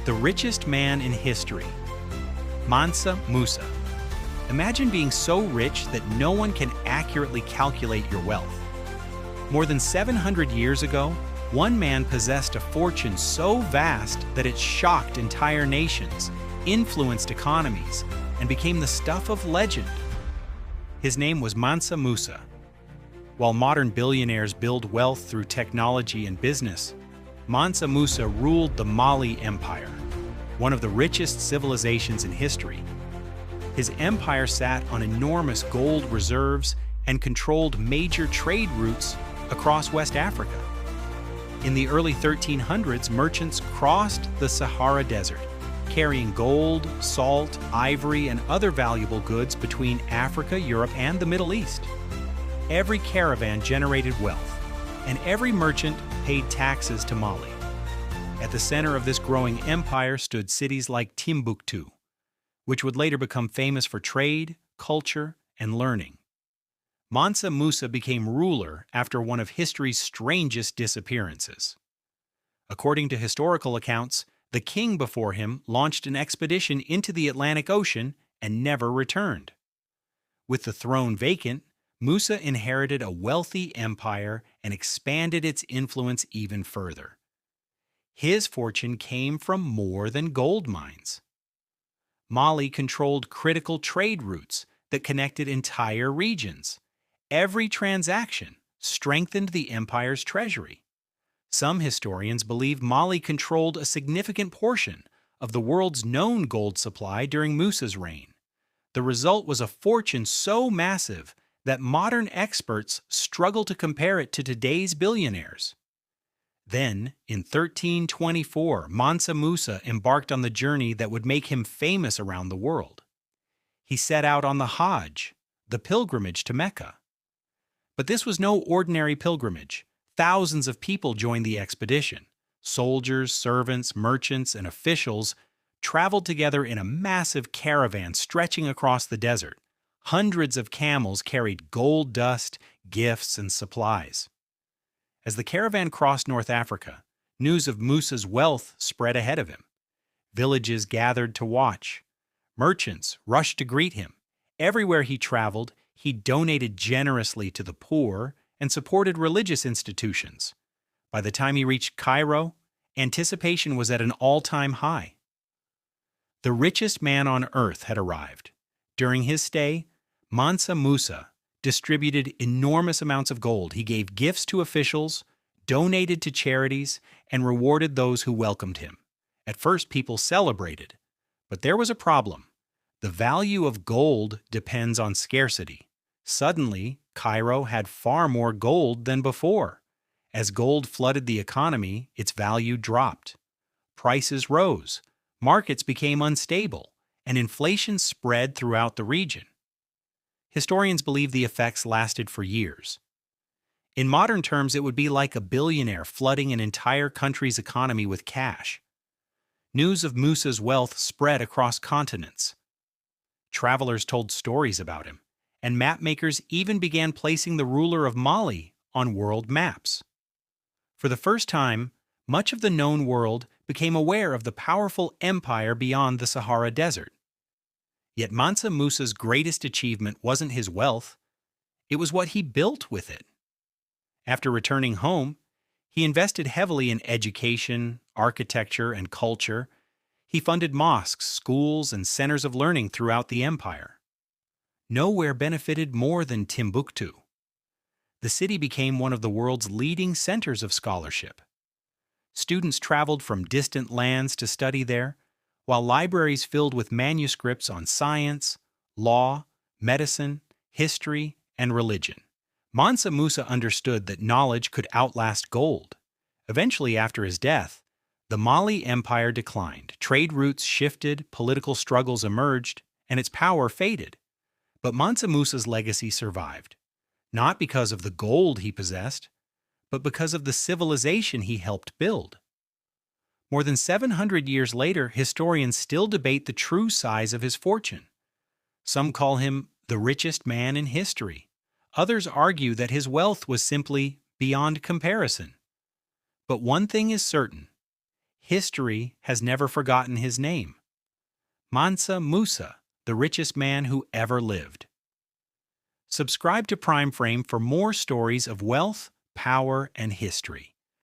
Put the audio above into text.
The richest man in history, Munsa Musa. Imagine being so rich that no one can accurately calculate your wealth. More than 700 years ago, one man possessed a fortune so vast that it shocked entire nations, influenced economies, and became the stuff of legend. His name was Munsa Musa. While modern billionaires build wealth through technology and business, Munsa Musa ruled the Mali Empire, one of the richest civilizations in history. His empire sat on enormous gold reserves and controlled major trade routes across West Africa. In the early 1300s, merchants crossed the Sahara Desert, carrying gold, salt, ivory, and other valuable goods between Africa, Europe, and the Middle East. Every caravan generated wealth, and every merchant paid taxes to Mali. At the center of this growing empire stood cities like Timbuktu, which would later become famous for trade, culture, and learning. Munsa Musa became ruler after one of history's strangest disappearances. According to historical accounts, the king before him launched an expedition into the Atlantic Ocean and never returned. With the throne vacant, Musa inherited a wealthy empire and expanded its influence even further. His fortune came from more than gold mines. Mali controlled critical trade routes that connected entire regions. Every transaction strengthened the empire's treasury. Some historians believe Mali controlled a significant portion of the world's known gold supply during Musa's reign. The result was a fortune so massive that modern experts struggle to compare it to today's billionaires. Then, in 1324, Munsa Musa embarked on the journey that would make him famous around the world. He set out on the Hajj, the pilgrimage to Mecca. But this was no ordinary pilgrimage. Thousands of people joined the expedition. Soldiers, servants, merchants, and officials traveled together in a massive caravan stretching across the desert. Hundreds of camels carried gold dust, gifts, and supplies. As the caravan crossed North Africa, news of Musa's wealth spread ahead of him. Villages gathered to watch. Merchants rushed to greet him. Everywhere he traveled, he donated generously to the poor and supported religious institutions. By the time he reached Cairo, anticipation was at an all-time high. The richest man on earth had arrived. During his stay, Munsa Musa distributed enormous amounts of gold. He gave gifts to officials, donated to charities, and rewarded those who welcomed him. At first, people celebrated, but there was a problem. The value of gold depends on scarcity. Suddenly, Cairo had far more gold than before. As gold flooded the economy, its value dropped. Prices rose, markets became unstable, and inflation spread throughout the region. Historians believe the effects lasted for years. In modern terms, it would be like a billionaire flooding an entire country's economy with cash. News of Musa's wealth spread across continents. Travelers told stories about him, and mapmakers even began placing the ruler of Mali on world maps. For the first time, much of the known world became aware of the powerful empire beyond the Sahara Desert. Yet Munsa Musa's greatest achievement wasn't his wealth, it was what he built with it. After returning home, he invested heavily in education, architecture, and culture. He funded mosques, schools, and centers of learning throughout the empire. Nowhere benefited more than Timbuktu. The city became one of the world's leading centers of scholarship. Students traveled from distant lands to study there, while libraries filled with manuscripts on science, law, medicine, history, and religion. Munsa Musa understood that knowledge could outlast gold. Eventually, after his death, the Mali Empire declined, trade routes shifted, political struggles emerged, and its power faded. But Munsa Musa's legacy survived, not because of the gold he possessed, but because of the civilization he helped build. More than 700 years later, historians still debate the true size of his fortune. Some call him the richest man in history. Others argue that his wealth was simply beyond comparison. But one thing is certain: history has never forgotten his name. Munsa Musa, the richest man who ever lived. Subscribe to Prime Frame for more stories of wealth, power, and history.